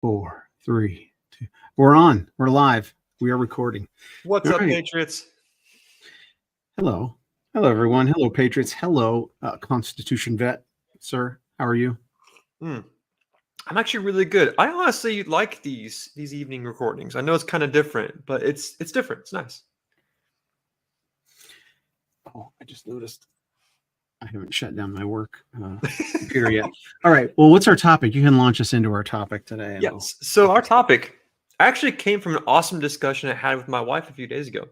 Four, three, two. We're on. We're live. We are recording. What's All up, right. Patriots? Hello. Hello, everyone. Hello, Patriots. Hello, Constitution vet, sir. How are you? I'm actually really good. I honestly like these evening recordings. I know it's kind of different, but it's different. It's nice. Oh, I just noticed I haven't shut down my work computer yet. All right. Well, what's our topic? You can launch us into our topic today. Yes. So our topic actually came from an awesome discussion I had with my wife a few days ago.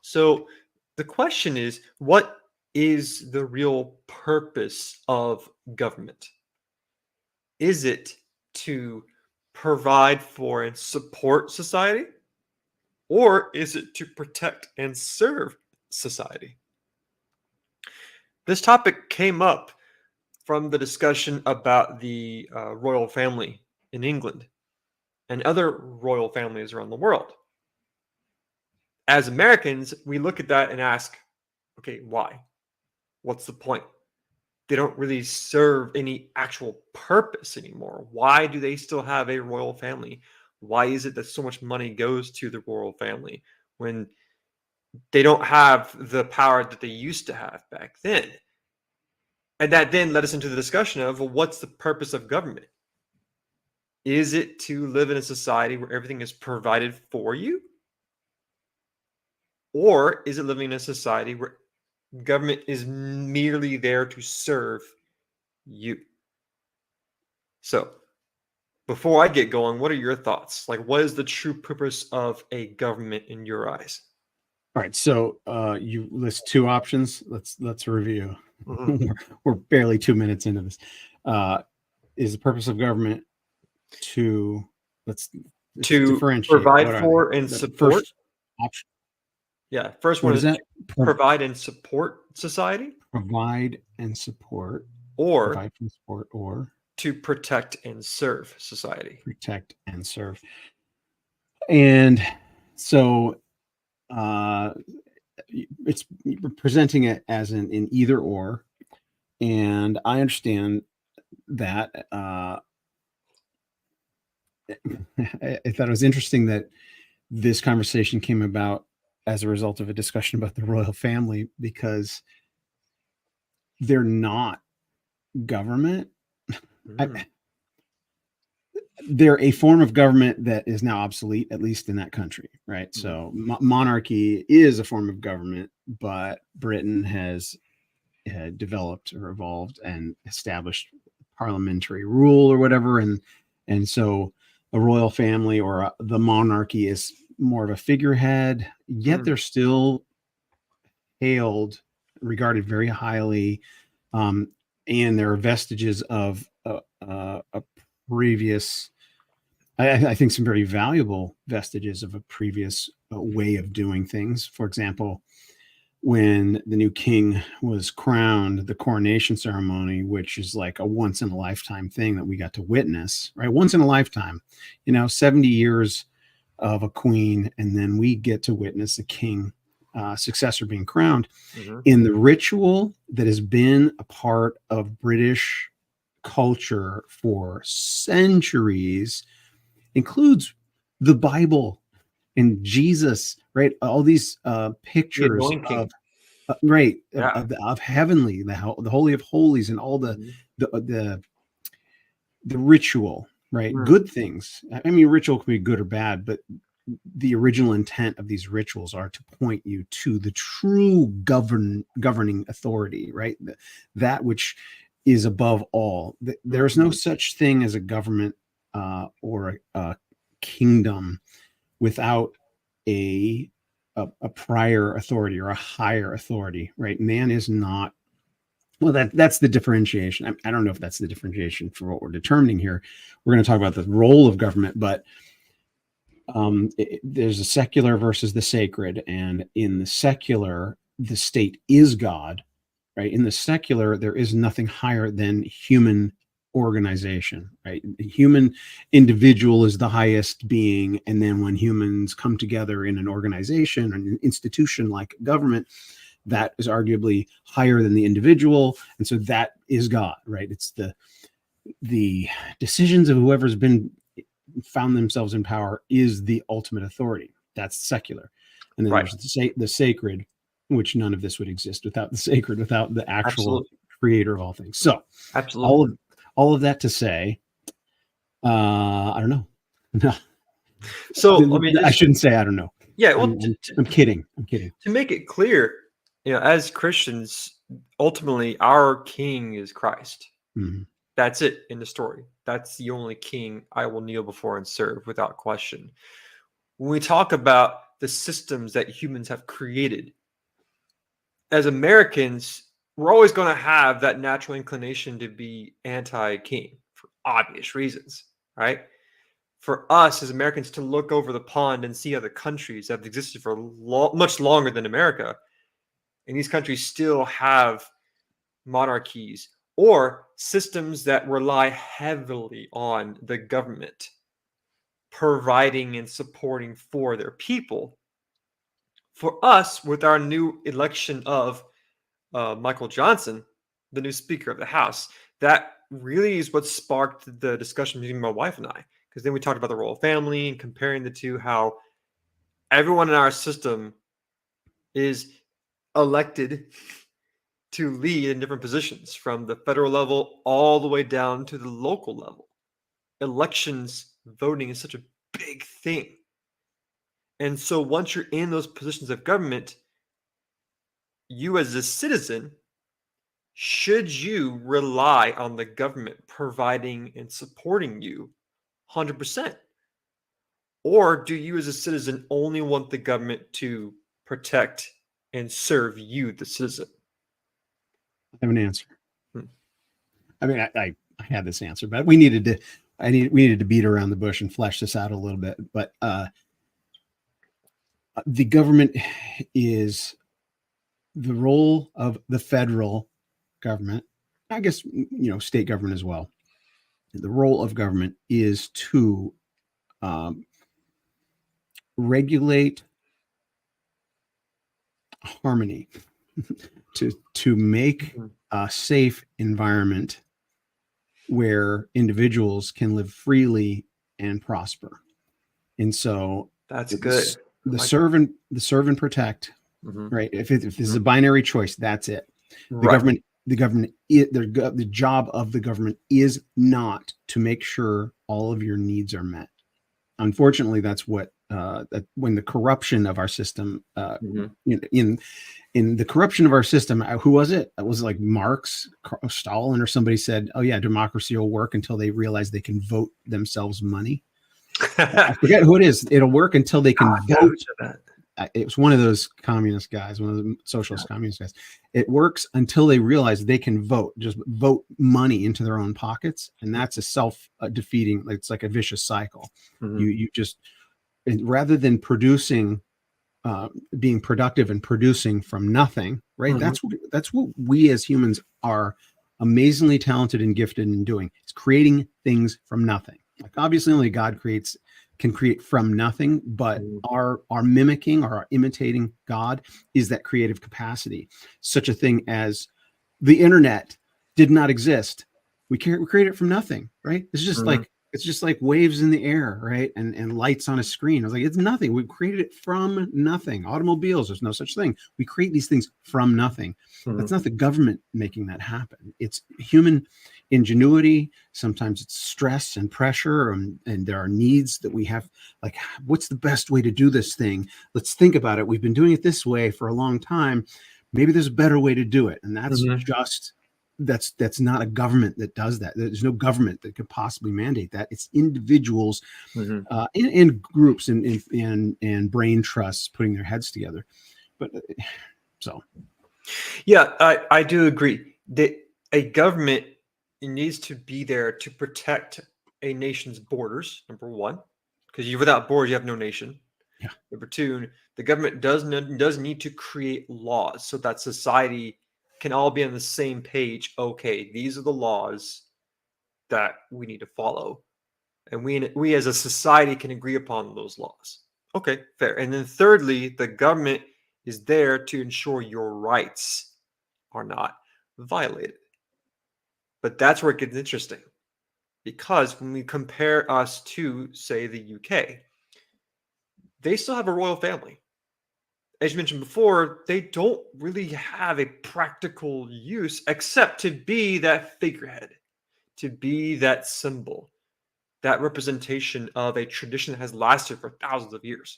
So the question is, what is the real purpose of government? Is it to provide for and support society? Or is it to protect and serve society? This topic came up from the discussion about the royal family in England and other royal families around the world. As Americans, we look at that and ask, okay, why? What's the point? They don't really serve any actual purpose anymore. Why do they still have a royal family? Why is it that so much money goes to the royal family when they don't have the power that they used to have back then? And that then led us into the discussion of, well, what's the purpose of government? Is it to live in a society where everything is provided for you? Or is it living in a society where government is merely there to serve you? So, before I get going, what are your thoughts? Like, what is the true purpose of a government in your eyes? All right. So you list two options. Let's review. Mhm. We're barely 2 minutes into this. Is the purpose of government to let's differentiate. Provide What are for they? and The support. first option. Yeah, first What one is is that? provide and support society, Provide and support. or Provide and support, or to protect and serve society. protect and serve. And so it's presenting it as an either or. And I understand that. I thought it was interesting that this conversation came about as a result of a discussion about the royal family, because they're not government. Mm. They're a form of government that is now obsolete, at least in that country, right? Mhm. So monarchy is a form of government, but Britain has developed or evolved and established parliamentary rule or whatever, and so a royal family or the monarchy is more of a figurehead, yet they're still hailed, regarded very highly, and there are vestiges of a previous, I think, some very valuable vestiges of a previous way of doing things. For example, when the new king was crowned, the coronation ceremony, which is like a once in a lifetime thing that we got to witness, right? Once in a lifetime, 70 years of a queen, and then we get to witness the king successor being crowned. Mhm. In the ritual that has been a part of British culture for centuries, includes the Bible and Jesus, right? All these The pictures anointing. of right Yeah. of heavenly, the holy of holies, and all Mhm. the ritual, right? Mm. Good things. I mean, ritual can be good or bad, but the original intent of these rituals are to point you to the true governing authority, right? That which is above all. There is no such thing as a government or a kingdom without a prior authority or a higher authority, right? Man is not. Well, that's the differentiation. I don't know if that's the differentiation for what we're determining here. We're going to talk about the role of government, but there's a secular versus the sacred, and in the secular, the state is God, right? In the secular, there is nothing higher than human organization, right? The human individual is the highest being, and then when humans come together in an organization, an institution like government, that is arguably higher than the individual, and so that is God, right? It's the decisions of whoever's been found themselves in power is the ultimate authority. That's secular. And then Right. there's the sacred, which none of this would exist without the sacred, without the actual Absolutely. creator of all things. So Absolutely. all of that to say, I don't know. No, So, I mean, I shouldn't say I don't know. yeah, well, I'm kidding. I'm kidding. to make it clear, as Christians, ultimately our king is Christ. Mhm. That's it in the story. That's the only king I will kneel before and serve without question. When we talk about the systems that humans have created, as Americans, we're always going to have that natural inclination to be anti-king for obvious reasons, right? For us as Americans to look over the pond and see other countries that have existed for much longer than America, and these countries still have monarchies or systems that rely heavily on the government providing and supporting for their people. For us, with our new election of Michael Johnson, the new Speaker of the House, that really is what sparked the discussion between my wife and I. Because then we talked about the royal family and comparing the two, how everyone in our system is elected to lead in different positions from the federal level all the way down to the local level. Elections, voting is such a big thing. And so once you're in those positions of government, you as a citizen, should you rely on the government providing and supporting you 100%? Or do you as a citizen only want the government to protect and serve you, the citizen? I have an answer. Hmm. I mean, I had this answer, but we needed to beat around the bush and flesh this out a little bit. But the government is the role of the federal government. I guess state government as well. The role of government is to regulate harmony, to make a safe environment where individuals can live freely and prosper. And so that's good. The serve and protect, right? If this is a binary choice, that's it. The government, the job of the government is not to make sure all of your needs are met. Unfortunately, that's what when the corruption of our system, in the corruption of our system, who was it? It was like Marx, Stalin, or somebody said, "Oh yeah, democracy will work until they realize they can vote themselves money." I forget who it is. It'll work until they can vote. It was one of those communist guys, one of the socialist communist guys. It works until they realize they can vote, just vote money into their own pockets, and that's a self-defeating. It's like a vicious cycle. You just, rather than producing, being productive and producing from nothing, right? That's what we as humans are amazingly talented and gifted in doing. It's creating things from nothing. Like obviously, only God can create from nothing, but our mimicking or our imitating God is that creative capacity. Such a thing as the internet did not exist. We create it from nothing, right? It's just like waves in the air, right? And lights on a screen. I was like, it's nothing. We created it from nothing. Automobiles, there's no such thing. We create these things from nothing. That's not the government making that happen. It's human ingenuity. Sometimes it's stress and pressure, and there are needs that we have. Like, what's the best way to do this thing? Let's think about it. We've been doing it this way for a long time. Maybe there's a better way to do it, and that's that's not a government that does that. There's no government that could possibly mandate that. It's individuals and groups and brain trusts putting their heads together. But yeah, I do agree that a government needs to be there to protect a nation's borders, number one, because without borders, you have no nation. Yeah. Number two, the government does need to create laws so that society can all be on the same page. Okay, these are the laws that we need to follow, and we as a society can agree upon those laws. Okay, fair. And then thirdly, the government is there to ensure your rights are not violated. But that's where it gets interesting, because when we compare us to, say, the UK, they still have a royal family. As you mentioned before, they don't really have a practical use except to be that figurehead, to be that symbol, that representation of a tradition that has lasted for thousands of years.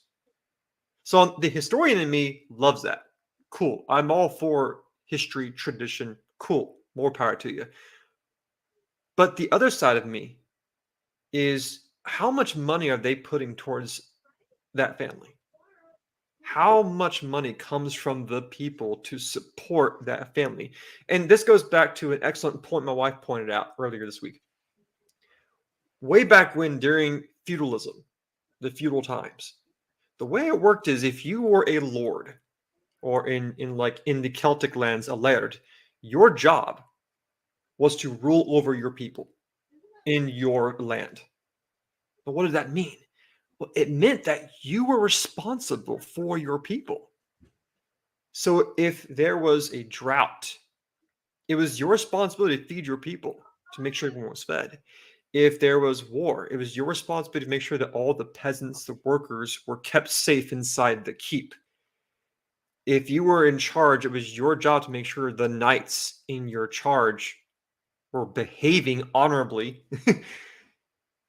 So the historian in me loves that. Cool. I'm all for history, tradition. Cool. More power to you. But the other side of me is, how much money are they putting towards that family? How much money comes from the people to support that family? And this goes back to an excellent point my wife pointed out earlier this week. Way back when, during feudalism, the feudal times, the way it worked is, if you were a lord, or in the Celtic lands, a laird, your job was to rule over your people in your land. But what did that mean? Well, it meant that you were responsible for your people. So if there was a drought, it was your responsibility to feed your people, to make sure everyone was fed. If there was war, it was your responsibility to make sure that all the peasants, the workers, were kept safe inside the keep. If you were in charge, it was your job to make sure the knights in your charge were behaving honorably,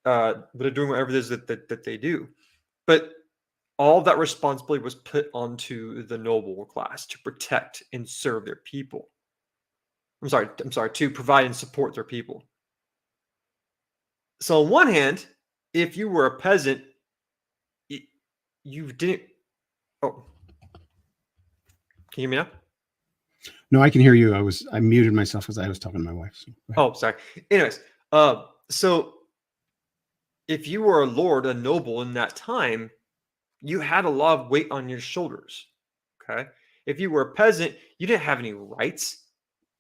but are doing whatever it is that they do. But all that responsibility was put onto the noble class to protect and serve their people. I'm sorry, to provide and support their people. So on one hand, if you were a peasant, you didn't. Oh, can you hear me now? No, I can hear you. I muted myself as I was talking to my wife. So oh, sorry. Anyways, so if you were a lord, a noble in that time, you had a lot of weight on your shoulders. Okay. If you were a peasant, you didn't have any rights.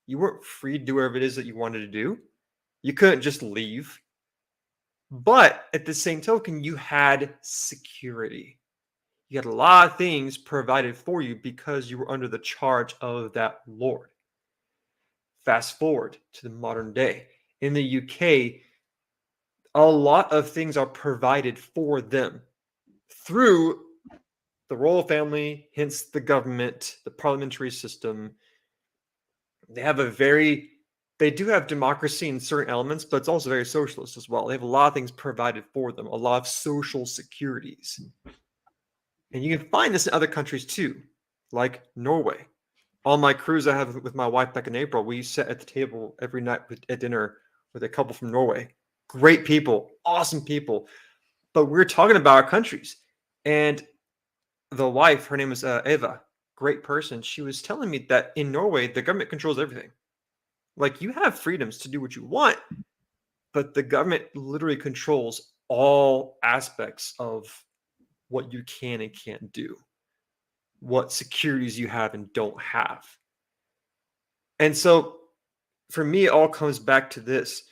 You weren't free to do whatever it is that you wanted to do. You couldn't just leave. But at the same token, you had security. You had a lot of things provided for you because you were under the charge of that lord. Fast forward to the modern day. In the UK, a lot of things are provided for them through the royal family, hence the government, the parliamentary system. They do have democracy in certain elements, but it's also very socialist as well. They have a lot of things provided for them, a lot of social securities. And you can find this in other countries too, like Norway. On my cruise I have with my wife back in April, we sat at the table every night at dinner with a couple from Norway. Great people, awesome people. But we're talking about our countries. And the wife, her name is Eva, great person. She was telling me that in Norway, the government controls everything. Like, you have freedoms to do what you want, but the government literally controls all aspects of what you can and can't do, what securities you have and don't have. And so for me, it all comes back to this.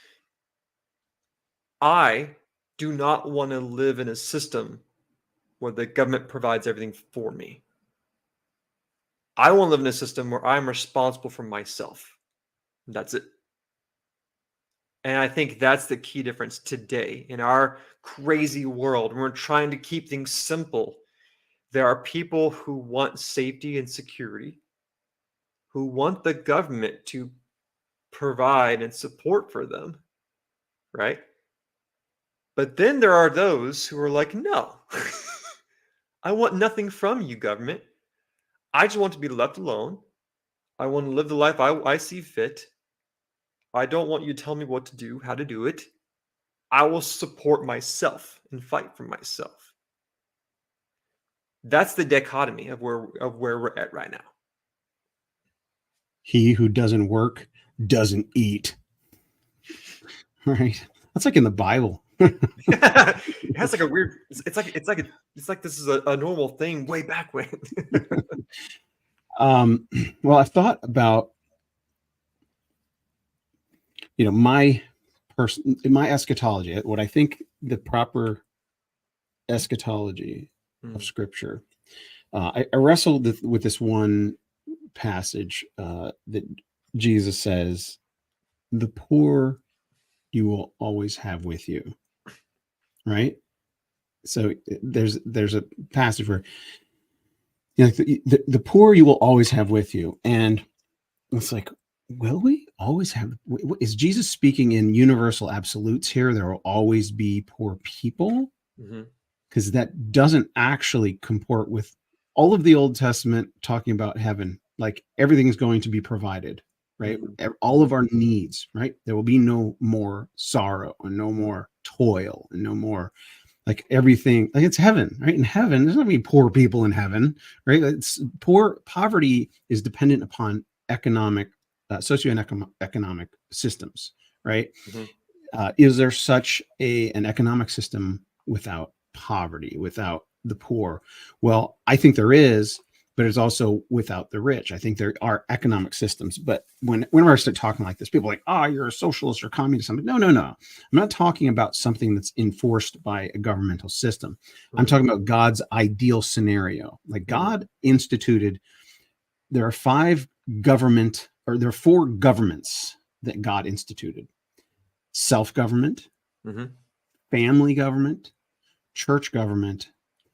I do not want to live in a system where the government provides everything for me. I want to live in a system where I'm responsible for myself. That's it. And I think that's the key difference today in our crazy world. We're trying to keep things simple. There are people who want safety and security, who want the government to provide and support for them, right? But then there are those who are like, no, I want nothing from you, government. I just want to be left alone. I want to live the life I see fit. I don't want you to tell me what to do, how to do it. I will support myself and fight for myself. That's the dichotomy of where we're at right now. He who doesn't work doesn't eat. Right? That's like in the Bible. It has like a weird. It's like this is a normal thing way back when. Well, I've thought about, my eschatology, what I think the proper eschatology of Scripture. I wrestled with this one passage that Jesus says, "The poor you will always have with you. Right? So there's a passage where, you know, the poor you will always have with you. And it's like, will we always have, is Jesus speaking in universal absolutes here? There will always be poor people, because that doesn't actually comport with all of the Old Testament talking about heaven. Like everything's going to be provided, right? All of our needs, right? There will be no more sorrow and no more toil and no more, like everything, like it's heaven, right? In heaven, there's not gonna be poor people in heaven, right? It's poverty is dependent upon economic, socioeconomic systems, right? Is there such an economic system without poverty, without the poor? Well, I think there is, but it's also without the rich. I think there are economic systems, but whenever I start talking like this, people are like, oh, you're a socialist or communist. No. I'm not talking about something that's enforced by a governmental system. I'm talking about God's ideal scenario. Like God instituted, there are there are 4 governments that God instituted: self-government, family government, church government,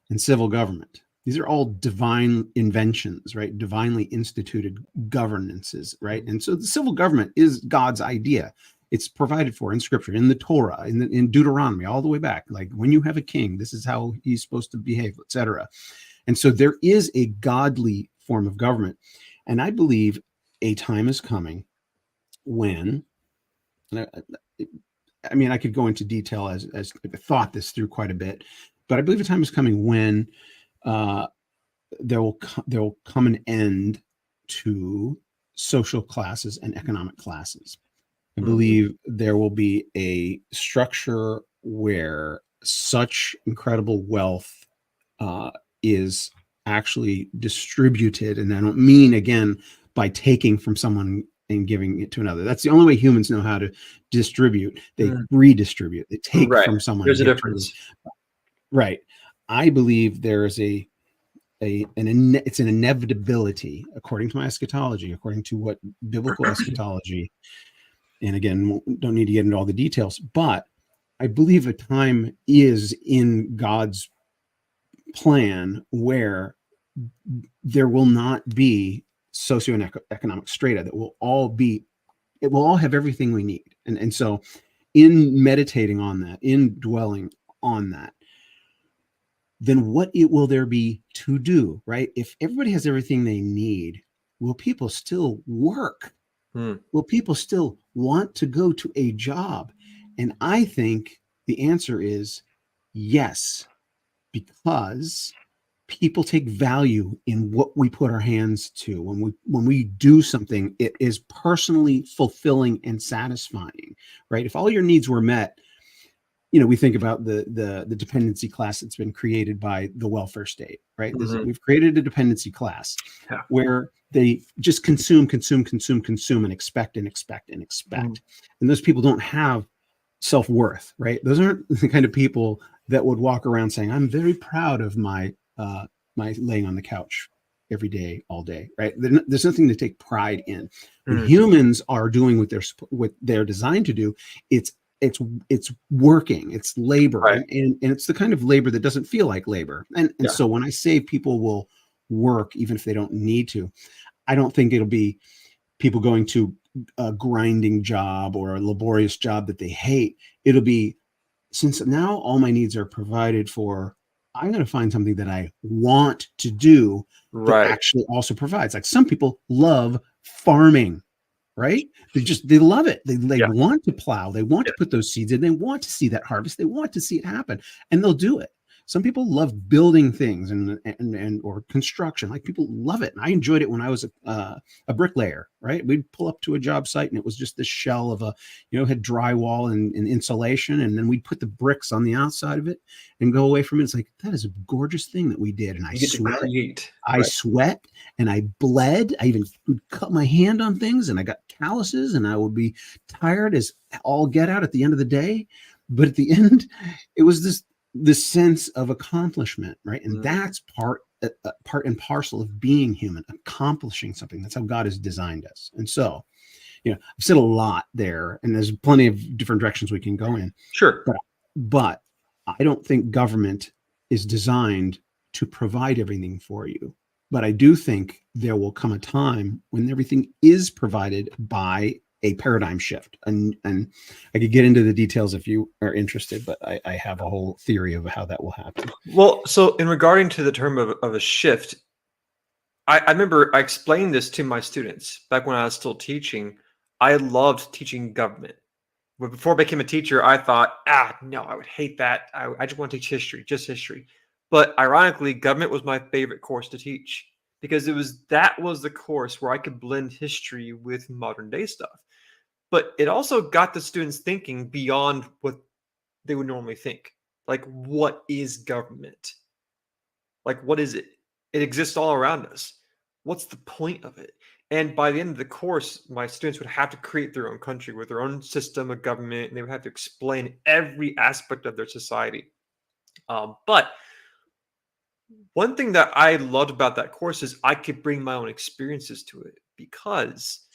and civil government. These are all divine inventions, right? Divinely instituted governances, right? And so the civil government is God's idea. It's provided for in Scripture, in the Torah, in Deuteronomy, all the way back. Like when you have a king, this is how he's supposed to behave, etc. And so there is a godly form of government, and I believe a time is coming when, I mean, I could go into detail as I thought this through quite a bit, but I believe a time is coming when there will come an end to social classes and economic classes. I believe there will be a structure where such incredible wealth is actually distributed, and I don't mean, again, by taking from someone and giving it to another. That's the only way humans know how to distribute. They redistribute. They take from someone. There's a difference. Right. I believe there is it's an inevitability, according to my eschatology, according to what biblical eschatology, and again, don't need to get into all the details, but I believe a time is in God's plan where there will not be socioeconomic strata. It will all have everything we need. And so in meditating on that, in dwelling on that, then what will there be to do, right? If everybody has everything they need, will people still work? Will people still want to go to a job? And I think the answer is yes, because people take value in what we put our hands to. When we do something, it is personally fulfilling and satisfying, right? If all your needs were met, you know, we think about the dependency class that's been created by the welfare state, right? We've created a dependency class where they just consume and expect. And those people don't have self-worth, right? Those aren't the kind of people that would walk around saying, I'm very proud of my laying on the couch every day, all day, right? There's nothing to take pride in. When humans are doing what they're designed to do, it's working, it's labor, right. and it's the kind of labor that doesn't feel like labor. And so when I say people will work even if they don't need to, I don't think it'll be people going to a grinding job or a laborious job that they hate. It'll be, since now all my needs are provided for, I'm going to find something that I want to do that actually also provides. Like some people love farming, right? They love it. They want to plow. They want to put those seeds in. They want to see that harvest. They want to see it happen, and they'll do it. Some people love building things and or construction. Like people love it. And I enjoyed it when I was a bricklayer, right? We'd pull up to a job site and it was just this shell of had drywall and insulation. And then we'd put the bricks on the outside of it and go away from it. It's like, that is a gorgeous thing that we did. And I sweat and I bled. I even would cut my hand on things and I got calluses and I would be tired as all get out at the end of the day. But at the end, it was this sense of accomplishment, right? And that's part and parcel of being human, accomplishing something. That's how God has designed us. And so I've said a lot there, and there's plenty of different directions we can go in. Sure. But I don't think government is designed to provide everything for you. But I do think there will come a time when everything is provided by a paradigm shift. And I could get into the details if you are interested, but I have a whole theory of how that will happen. Well, so in regarding to the term of a shift, I remember I explained this to my students back when I was still teaching. I loved teaching government. But before I became a teacher, I thought, no, I would hate that. I just want to teach history, just history. But ironically, government was my favorite course to teach because that was the course where I could blend history with modern day stuff. But it also got the students thinking beyond what they would normally think. Like, what is government? Like, what is it? It exists all around us. What's the point of it? And by the end of the course, my students would have to create their own country with their own system of government, and they would have to explain every aspect of their society. But one thing that I loved about that course is I could bring my own experiences to it because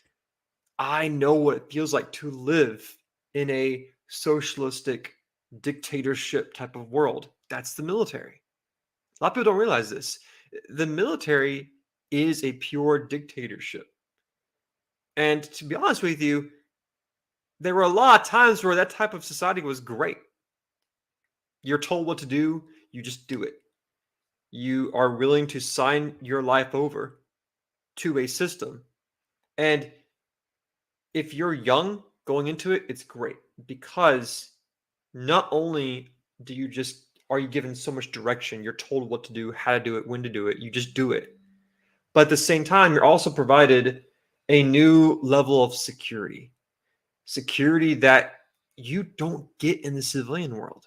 I know what it feels like to live in a socialistic dictatorship type of world. That's the military. A lot of people don't realize this. The military is a pure dictatorship. And to be honest with you, there were a lot of times where that type of society was great. You're told what to do, you just do it. You are willing to sign your life over to a system. And if you're young going into it, it's great because not only are you given so much direction, you're told what to do, how to do it, when to do it, you just do it. But at the same time, you're also provided a new level of security that you don't get in the civilian world.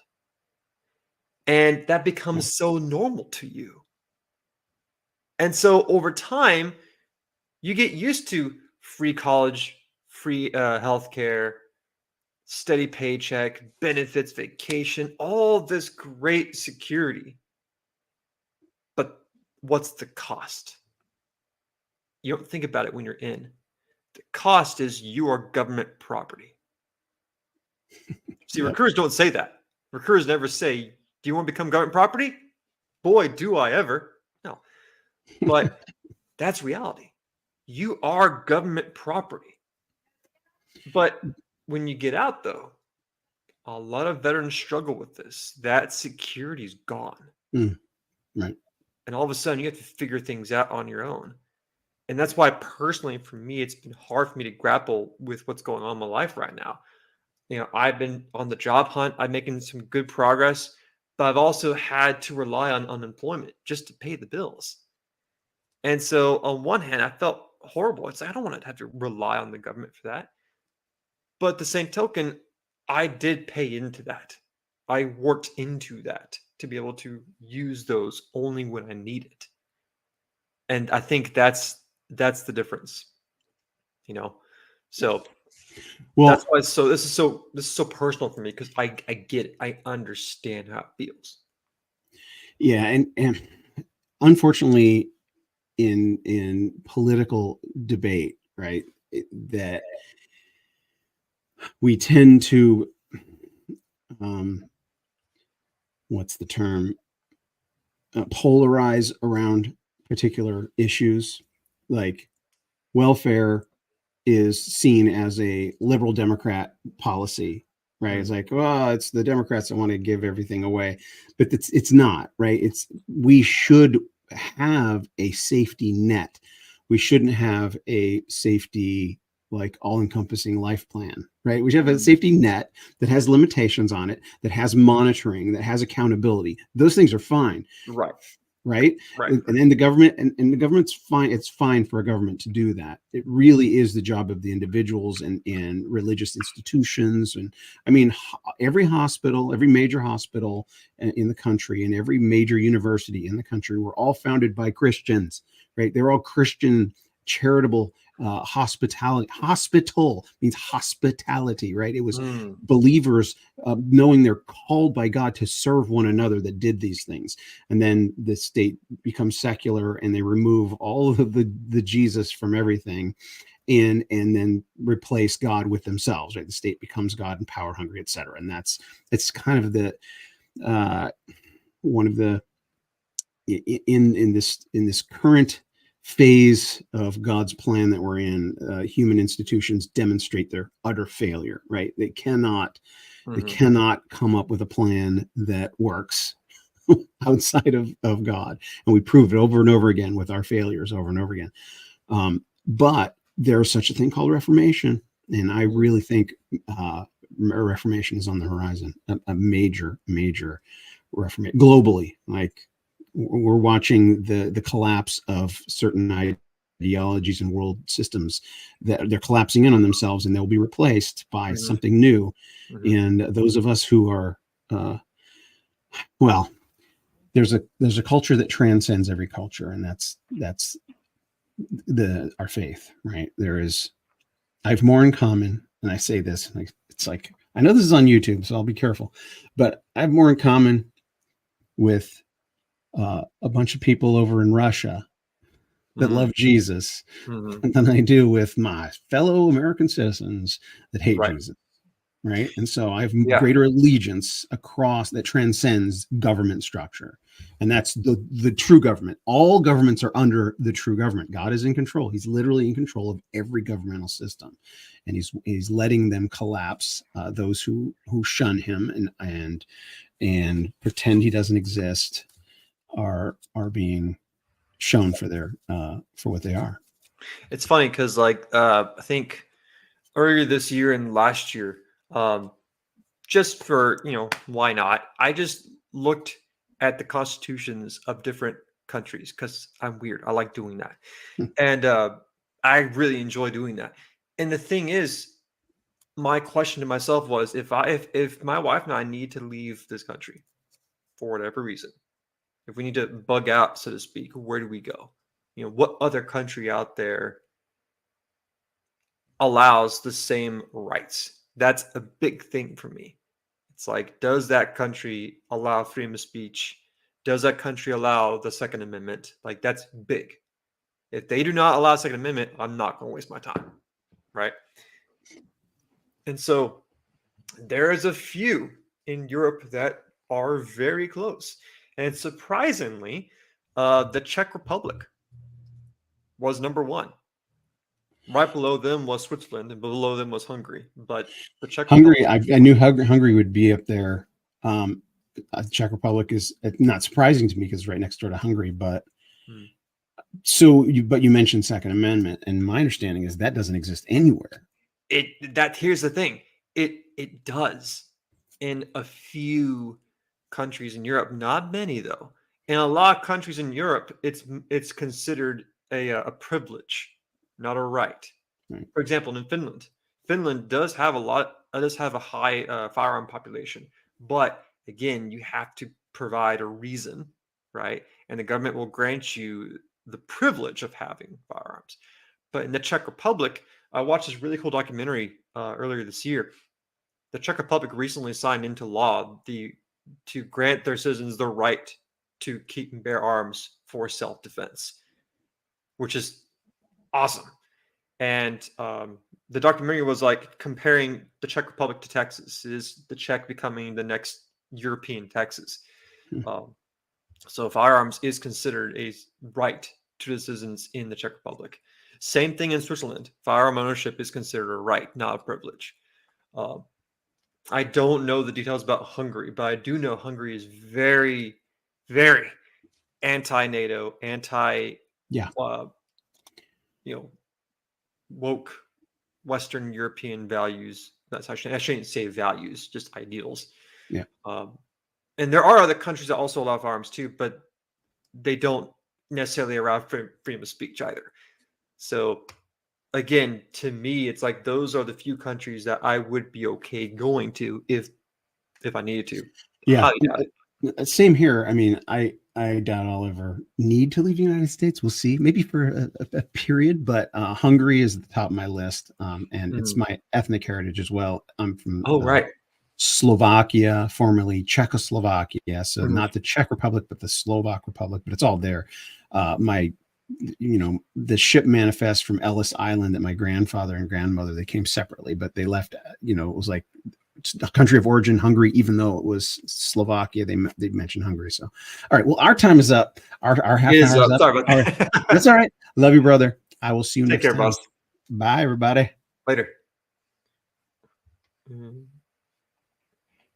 And that becomes so normal to you. And so over time, you get used to free college, free healthcare, steady paycheck, benefits, vacation, all this great security. But what's the cost? You don't think about it when you're in. The cost is you are government property. See, Yep. recruiters don't say that. Recruiters never say, do you want to become government property? Boy, do I ever. No. But that's reality. You are government property. But when you get out, though, a lot of veterans struggle with this. That security is gone. Right. And all of a sudden, you have to figure things out on your own. And that's why personally, for me, it's been hard for me to grapple with what's going on in my life right now. I've been on the job hunt. I'm making some good progress, but I've also had to rely on unemployment just to pay the bills. And so on one hand, I felt horrible. It's like, I don't want to have to rely on the government for that. But at the same token, I did pay into that. I worked into that to be able to use those only when I need it. And I think that's the difference, So Well, that's why this is so personal for me because I get it. I understand how it feels. yeah, and unfortunately, in political debate, right, that we tend to, what's the term, polarize around particular issues. Like welfare is seen as a liberal Democrat policy, right? It's like, well, it's the Democrats that want to give everything away, but it's not, right? We should have a safety net. We shouldn't have a safety, like, all-encompassing life plan, right? We should have a safety net that has limitations on it, that has monitoring, that has accountability. Those things are fine. Right. And then the government and the government's fine. It's fine for a government to do that. It really is the job of the individuals and religious institutions. And I mean, every hospital, every major hospital in the country and every major university in the country were all founded by Christians, right? They're all Christian charitable hospitality. Hospital means hospitality, right? It was believers knowing they're called by God to serve one another that did these things. And then the state becomes secular and they remove all of the Jesus from everything. and then replace God with themselves, right? The state becomes God and power hungry, etc. And it's kind of the one of the in this current phase of God's plan that we're in. Human institutions demonstrate their utter failure, right? They cannot come up with a plan that works outside of God, and we prove it over and over again with our failures over and over again. But there's such a thing called Reformation, and I really think Reformation is on the horizon. A major Reformation globally. Like, we're watching the collapse of certain ideologies and world systems that they're collapsing in on themselves, and they'll be replaced by something new. And those of us who are well, there's a culture that transcends every culture, and that's our faith, right? I have more in common, and I say this, it's like, I know this is on YouTube, so I'll be careful, but I have more in common with a bunch of people over in Russia that love Jesus than I do with my fellow American citizens that hate Jesus. Right. And so I have greater allegiance across that transcends government structure. And that's the true government. All governments are under the true government. God is in control. He's literally in control of every governmental system. And he's letting them collapse. Those who shun him and pretend he doesn't exist are being shown for what they are. It's funny because I think earlier this year and last year, just for, why not? I just looked at the constitutions of different countries because I'm weird. I like doing that. And I really enjoy doing that. And the thing is, my question to myself was, if my wife and I need to leave this country for whatever reason, if we need to bug out, so to speak, where do we go? What other country out there allows the same rights? That's a big thing for me. It's like, does that country allow freedom of speech? Does that country allow the Second Amendment? Like, that's big. If they do not allow Second Amendment, I'm not going to waste my time, right? And so there is a few in Europe that are very close. And surprisingly, the Czech Republic was number one. Right below them was Switzerland, and below them was Hungary. But the Czech Hungary, I knew Hungary would be up there. Czech Republic is not surprising to me because it's right next door to Hungary. But but you mentioned Second Amendment, and my understanding is that doesn't exist anywhere. Here's the thing. It does in a few countries in Europe, not many though. In a lot of countries in Europe, it's considered a privilege, not a right. For example, in Finland does have a high firearm population, but again, you have to provide a reason, right? And the government will grant you the privilege of having firearms. But in the Czech Republic, I watched this really cool documentary earlier this year. The Czech Republic recently signed into law to grant their citizens the right to keep and bear arms for self-defense, which is awesome. And the documentary was like comparing the Czech Republic to Texas. Is the Czech becoming the next European Texas? So firearms is considered a right to the citizens in the Czech Republic. Same thing in Switzerland. Firearm ownership is considered a right, not a privilege. I don't know the details about Hungary, but I do know Hungary is very, very anti-NATO, woke Western European values. I shouldn't say values, just ideals. Yeah. And there are other countries that also allow firearms too, but they don't necessarily allow freedom of speech either. So again, to me, it's like those are the few countries that I would be okay going to if I needed to. Yeah. Same here. I mean, I doubt I'll ever need to leave the United States. We'll see. Maybe for a period, but Hungary is at the top of my list. And it's my ethnic heritage as well. I'm from Slovakia, formerly Czechoslovakia. So not the Czech Republic, but the Slovak Republic, but it's all there. My the ship manifest from Ellis Island that my grandfather and grandmother, they came separately, but they left, it was like the country of origin, Hungary, even though it was Slovakia, they mentioned Hungary. So, all right. Well, our time is up. Our half hour is up. Sorry about that. That's all right. Love you, brother. I will see you Take next care, time. boss. Bye, everybody. Later.